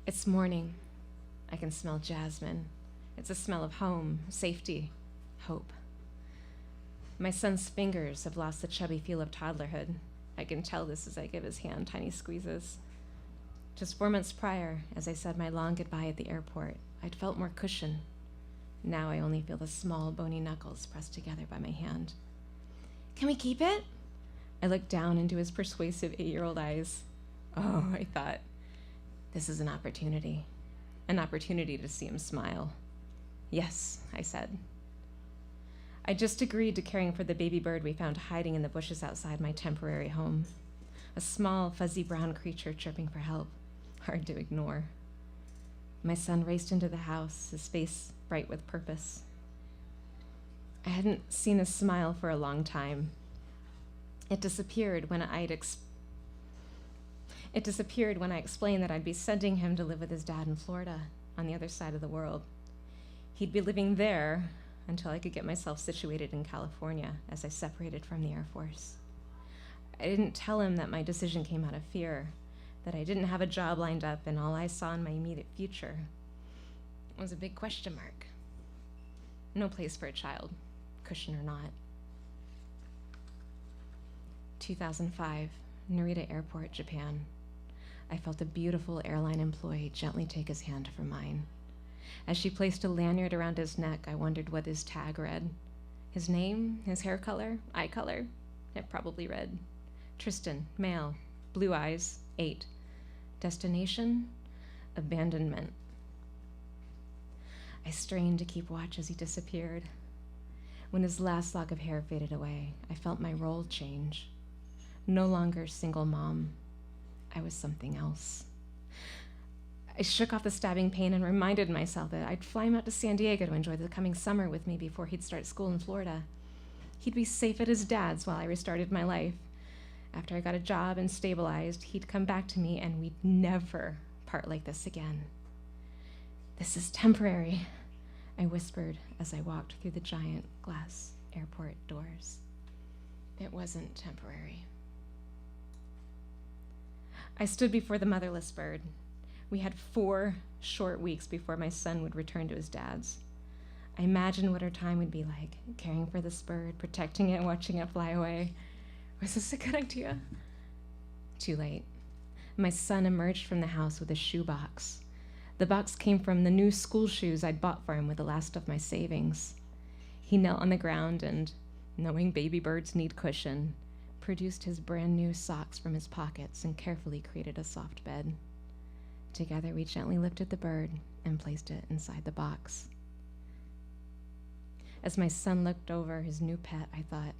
It's morning. I can smell jasmine. It's a smell of home, safety, hope. My son's fingers have lost the chubby feel of toddlerhood. I can tell this as I give his hand tiny squeezes. Just 4 months prior, as I said my long goodbye at the airport, I'd felt more cushion. Now I only feel the small, bony knuckles pressed together by my hand. Can we keep it? I looked down into his persuasive 8-year-old eyes. Oh, I thought, this is an opportunity to see him smile. Yes, I said. I just agreed to caring for the baby bird we found hiding in the bushes outside my temporary home. A small, fuzzy brown creature chirping for help, hard to ignore. My son raced into the house, his face bright with purpose. I hadn't seen a smile for a long time. It disappeared when I explained that I'd be sending him to live with his dad in Florida, on the other side of the world. He'd be living there until I could get myself situated in California as I separated from the Air Force. I didn't tell him that my decision came out of fear, that I didn't have a job lined up and all I saw in my immediate future was a big question mark. No place for a child, cushion or not. 2005, Narita Airport, Japan. I felt a beautiful airline employee gently take his hand from mine. As she placed a lanyard around his neck, I wondered what his tag read. His name, his hair color, eye color. It probably read, Tristan, male, blue eyes, 8. Destination, abandonment. I strained to keep watch as he disappeared. When his last lock of hair faded away, I felt my role change. No longer single mom. I was something else. I shook off the stabbing pain and reminded myself that I'd fly him out to San Diego to enjoy the coming summer with me before he'd start school in Florida. He'd be safe at his dad's while I restarted my life. After I got a job and stabilized, he'd come back to me and we'd never part like this again. This is temporary, I whispered as I walked through the giant glass airport doors. It wasn't temporary. I stood before the motherless bird. We had 4 short weeks before my son would return to his dad's. I imagined what our time would be like, caring for this bird, protecting it, watching it fly away. Was this a good idea? Too late. My son emerged from the house with a shoebox. The box came from the new school shoes I'd bought for him with the last of my savings. He knelt on the ground and, knowing baby birds need cushion, produced his brand new socks from his pockets and carefully created a soft bed. Together, we gently lifted the bird and placed it inside the box. As my son looked over his new pet, I thought,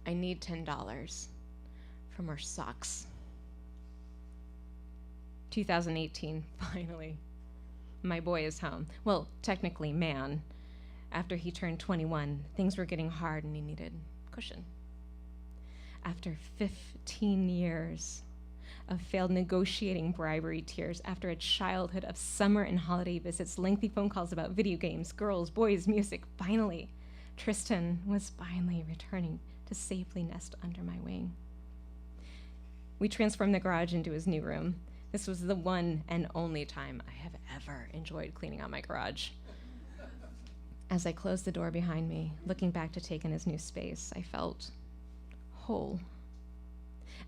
I need $10 for more socks. 2018, finally. My boy is home. Well, technically man. After he turned 21, things were getting hard and he needed cushion. After 15 years of failed negotiating bribery tiers, after a childhood of summer and holiday visits, lengthy phone calls about video games, girls, boys, music, finally, Tristan was finally returning to safely nest under my wing. We transformed the garage into his new room. This was the one and only time I have ever enjoyed cleaning out my garage. As I closed the door behind me, looking back to take in his new space, I felt whole.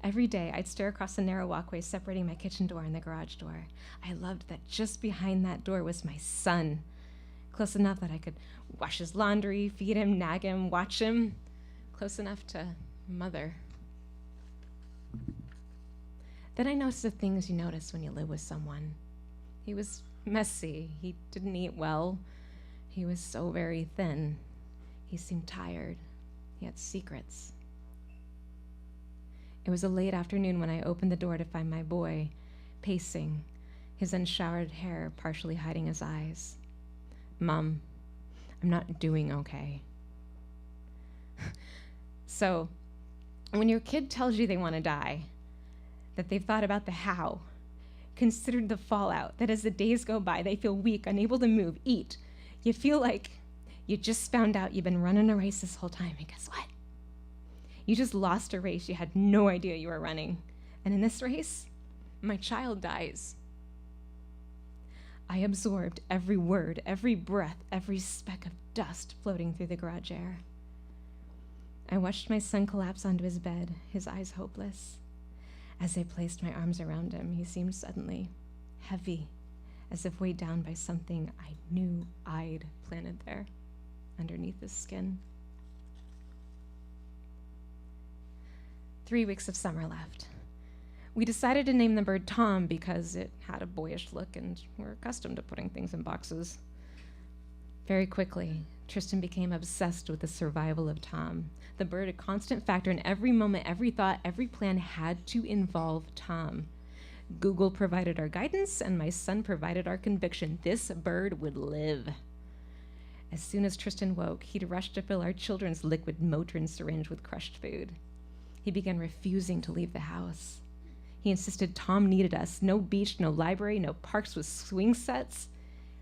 Every day, I'd stare across the narrow walkway separating my kitchen door and the garage door. I loved that just behind that door was my son, close enough that I could wash his laundry, feed him, nag him, watch him, close enough to mother. Then I noticed the things you notice when you live with someone. He was messy. He didn't eat well. He was so very thin. He seemed tired. He had secrets. It was a late afternoon when I opened the door to find my boy pacing, his unshowered hair partially hiding his eyes. Mom, I'm not doing okay. So, when your kid tells you they want to die, that they've thought about the how, considered the fallout, that as the days go by, they feel weak, unable to move, eat, you feel like you just found out you've been running a race this whole time, and guess what? You just lost a race you had no idea you were running. And in this race, my child dies I absorbed every word, every breath, every speck of dust floating through the garage air. I watched my son collapse onto his bed, his eyes hopeless. As I placed my arms around him, he seemed suddenly heavy, as if weighed down by something I knew I'd planted there, underneath his skin. 3 weeks of summer left. We decided to name the bird Tom because it had a boyish look and we're accustomed to putting things in boxes. Very quickly, Tristan became obsessed with the survival of Tom. The bird, a constant factor in every moment, every thought, every plan had to involve Tom. Google provided our guidance and my son provided our conviction. This bird would live. As soon as Tristan woke, he'd rush to fill our children's liquid Motrin syringe with crushed food. He began refusing to leave the house. He insisted Tom needed us. No beach, no library, no parks with swing sets.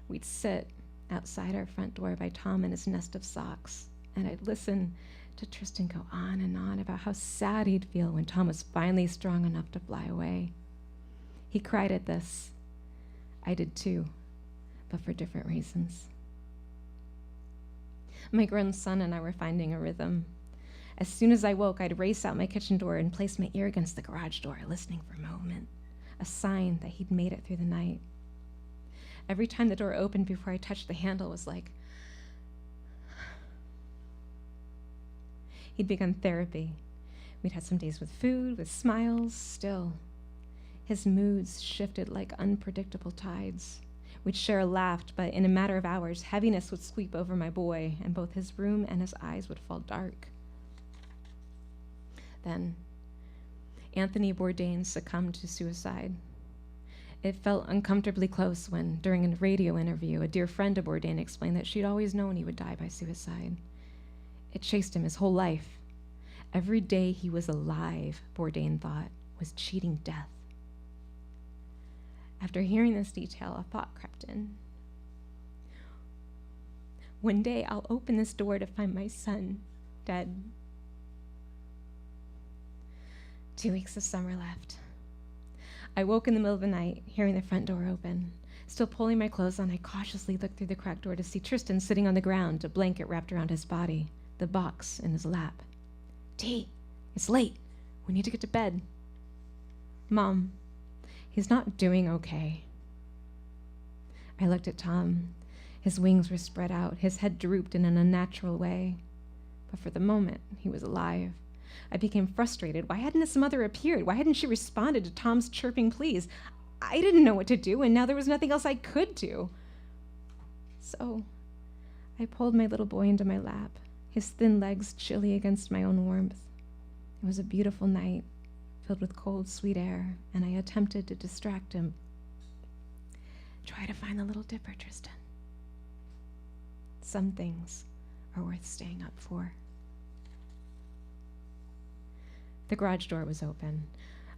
We'd sit outside our front door by Tom and his nest of socks, and I'd listen to Tristan go on and on about how sad he'd feel when Tom was finally strong enough to fly away. He cried at this. I did too, but for different reasons. My grown son and I were finding a rhythm. As soon as I woke, I'd race out my kitchen door and place my ear against the garage door, listening for movement, a sign that he'd made it through the night. Every time the door opened before I touched the handle was like, he'd begun therapy. We'd had some days with food, with smiles, still. His moods shifted like unpredictable tides. We'd share a laugh, but in a matter of hours, heaviness would sweep over my boy, and both his room and his eyes would fall dark. Then, Anthony Bourdain succumbed to suicide. It felt uncomfortably close when, during a radio interview, a dear friend of Bourdain explained that she'd always known he would die by suicide. It chased him his whole life. Every day he was alive, Bourdain thought, was cheating death. After hearing this detail, a thought crept in. One day I'll open this door to find my son dead. 2 weeks of summer left. I woke in the middle of the night, hearing the front door open. Still pulling my clothes on, I cautiously looked through the cracked door to see Tristan sitting on the ground, a blanket wrapped around his body, the box in his lap. T, it's late. We need to get to bed. Mom, he's not doing okay. I looked at Tom. His wings were spread out, his head drooped in an unnatural way. But for the moment, he was alive. I became frustrated. Why hadn't his mother appeared? Why hadn't she responded to Tom's chirping pleas? I didn't know what to do, and now there was nothing else I could do. So I pulled my little boy into my lap, his thin legs chilly against my own warmth. It was a beautiful night, filled with cold, sweet air, and I attempted to distract him. Try to find the Little Dipper, Tristan. Some things are worth staying up for. The garage door was open,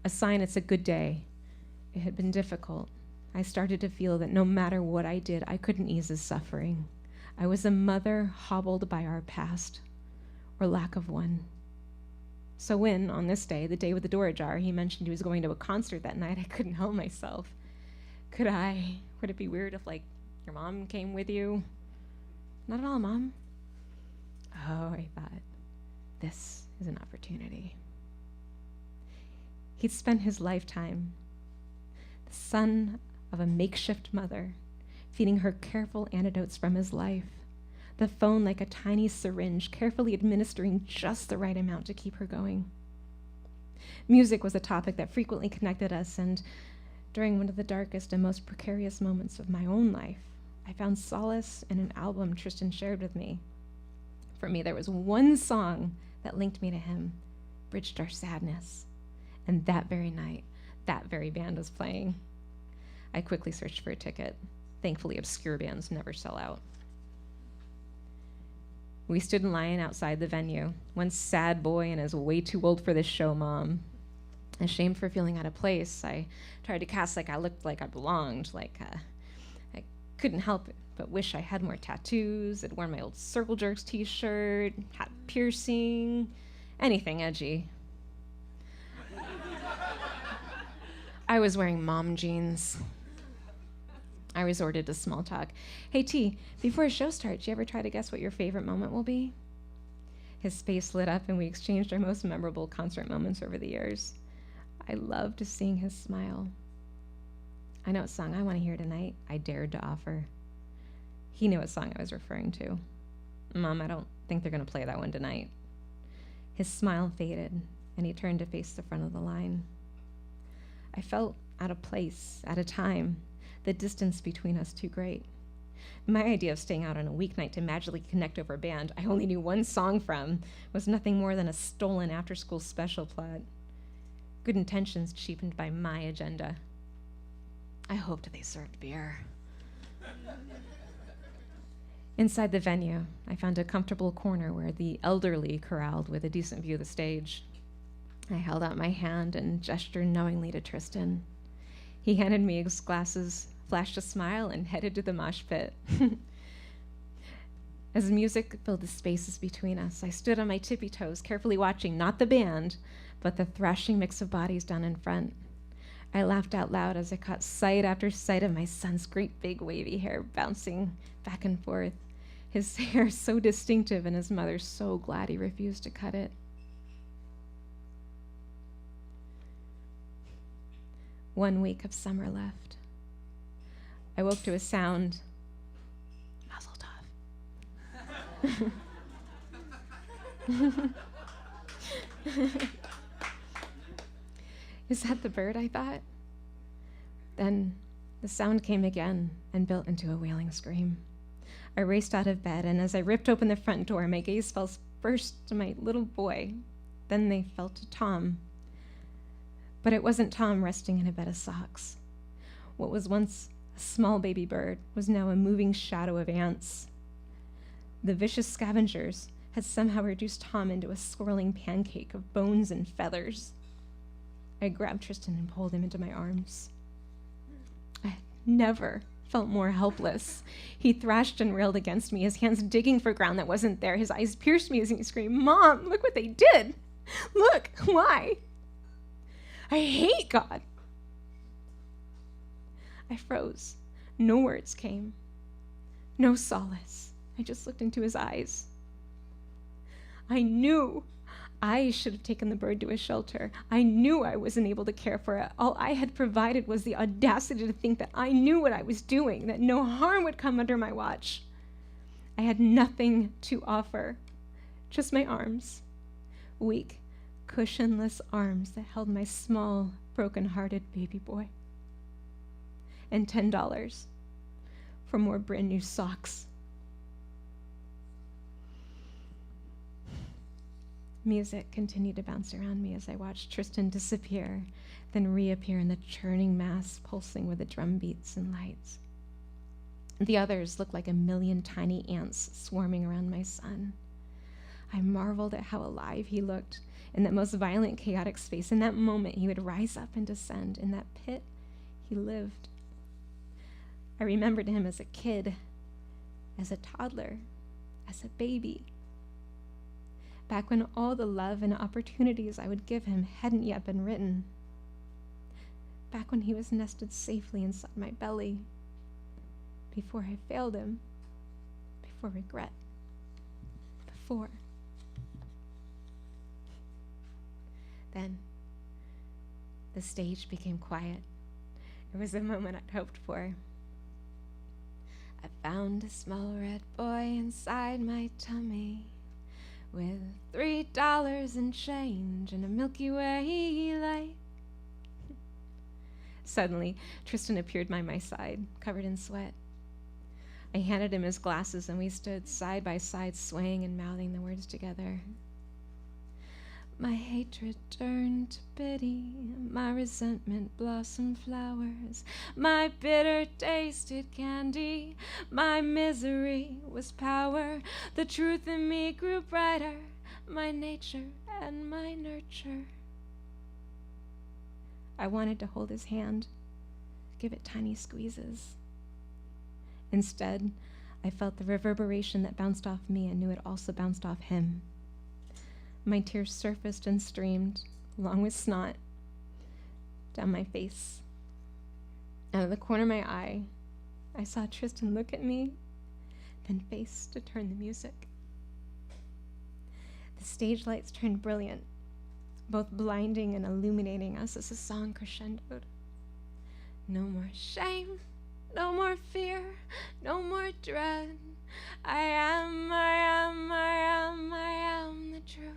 a sign it's a good day. It had been difficult. I started to feel that no matter what I did, I couldn't ease his suffering. I was a mother hobbled by our past, or lack of one. So when, on this day, the day with the door ajar, he mentioned he was going to a concert that night, I couldn't help myself. Would it be weird if, your mom came with you? Not at all, Mom. Oh, I thought, this is an opportunity. He'd spent his lifetime, the son of a makeshift mother, feeding her careful anecdotes from his life, the phone like a tiny syringe, carefully administering just the right amount to keep her going. Music was a topic that frequently connected us, and during one of the darkest and most precarious moments of my own life, I found solace in an album Tristan shared with me. For me, there was one song that linked me to him, bridged our sadness. And that very night, that very band was playing. I quickly searched for a ticket. Thankfully, obscure bands never sell out. We stood in line outside the venue. One sad boy and his way too old for this show mom. Ashamed for feeling out of place, I tried to cast like I looked like I belonged, I couldn't help it but wish I had more tattoos, I'd worn my old Circle Jerks t-shirt, had piercing, anything edgy. I was wearing mom jeans. I resorted to small talk. Hey, T, before a show starts, you ever try to guess what your favorite moment will be? His face lit up, and we exchanged our most memorable concert moments over the years. I loved seeing his smile. I know what song I want to hear tonight, I dared to offer. He knew what song I was referring to. Mom, I don't think they're going to play that one tonight. His smile faded, and he turned to face the front of the line. I felt out of place, out of time, the distance between us too great. My idea of staying out on a weeknight to magically connect over a band I only knew one song from was nothing more than a stolen after-school special plot. Good intentions cheapened by my agenda. I hoped they served beer. Inside the venue, I found a comfortable corner where the elderly corralled with a decent view of the stage. I held out my hand and gestured knowingly to Tristan. He handed me his glasses, flashed a smile, and headed to the mosh pit. As the music filled the spaces between us, I stood on my tippy toes, carefully watching not the band, but the thrashing mix of bodies down in front. I laughed out loud as I caught sight after sight of my son's great big wavy hair bouncing back and forth, his hair so distinctive and his mother so glad he refused to cut it. 1 week of summer left. I woke to a sound, Mazel tov. Is that the bird, I thought? Then the sound came again and built into a wailing scream. I raced out of bed, and as I ripped open the front door, my gaze fell first to my little boy. Then they fell to Tom. But it wasn't Tom resting in a bed of socks. What was once a small baby bird was now a moving shadow of ants. The vicious scavengers had somehow reduced Tom into a swirling pancake of bones and feathers. I grabbed Tristan and pulled him into my arms. I had never felt more helpless. He thrashed and railed against me, his hands digging for ground that wasn't there. His eyes pierced me as he screamed, "Mom, look what they did! Look, why? I hate God!" I froze. No words came. No solace. I just looked into his eyes. I knew I should have taken the bird to a shelter. I knew I wasn't able to care for it. All I had provided was the audacity to think that I knew what I was doing, that no harm would come under my watch. I had nothing to offer, just my arms, weak, cushionless arms that held my small, broken-hearted baby boy. And $10 for more brand new socks. Music continued to bounce around me as I watched Tristan disappear, then reappear in the churning mass pulsing with the drum beats and lights. The others looked like a million tiny ants swarming around my son. I marveled at how alive he looked in that most violent, chaotic space. In that moment, he would rise up and descend. In that pit, he lived. I remembered him as a kid, as a toddler, as a baby. Back when all the love and opportunities I would give him hadn't yet been written. Back when he was nested safely inside my belly. Before I failed him. Before regret. Before. Then, the stage became quiet. It was the moment I'd hoped for. I found a small red boy inside my tummy, with $3 and change and a Milky Way light. Suddenly, Tristan appeared by my side, covered in sweat. I handed him his glasses, and we stood side by side, swaying and mouthing the words together. My hatred turned to pity, my resentment blossomed flowers, my bitter tasted candy, my misery was power, the truth in me grew brighter, my nature and my nurture. I wanted to hold his hand, give it tiny squeezes. Instead, I felt the reverberation that bounced off me and knew it also bounced off him. My tears surfaced and streamed, along with snot, down my face. Out of the corner of my eye, I saw Tristan look at me, then face to turn the music. The stage lights turned brilliant, both blinding and illuminating us as the song crescendoed. No more shame, no more fear, no more dread. I am the truth.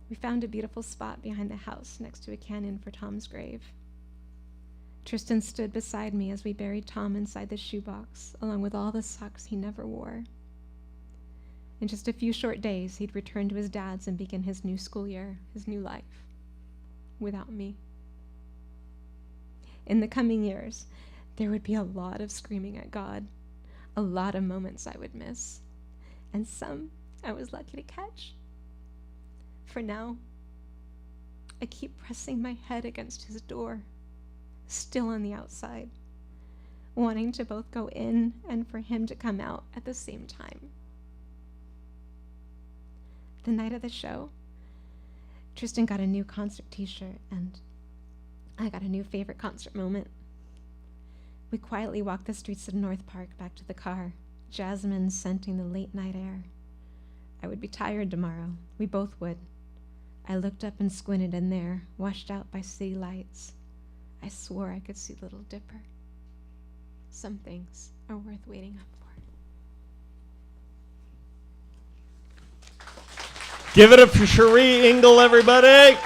We found a beautiful spot behind the house next to a canyon for Tom's grave. Tristan stood beside me as we buried Tom inside the shoebox, along with all the socks he never wore. In just a few short days, he'd return to his dad's and begin his new school year, his new life, without me. In the coming years, there would be a lot of screaming at God, a lot of moments I would miss, and some I was lucky to catch. For now, I keep pressing my head against his door, still on the outside, wanting to both go in and for him to come out at the same time. The night of the show, Tristan got a new concert t-shirt, and I got a new favorite concert moment. We quietly walked the streets of North Park back to the car, jasmine scenting the late night air. I would be tired tomorrow. We both would. I looked up and squinted, and there, washed out by city lights, I swore I could see Little Dipper. Some things are worth waiting up for. Give it up for Shairi Engle, everybody.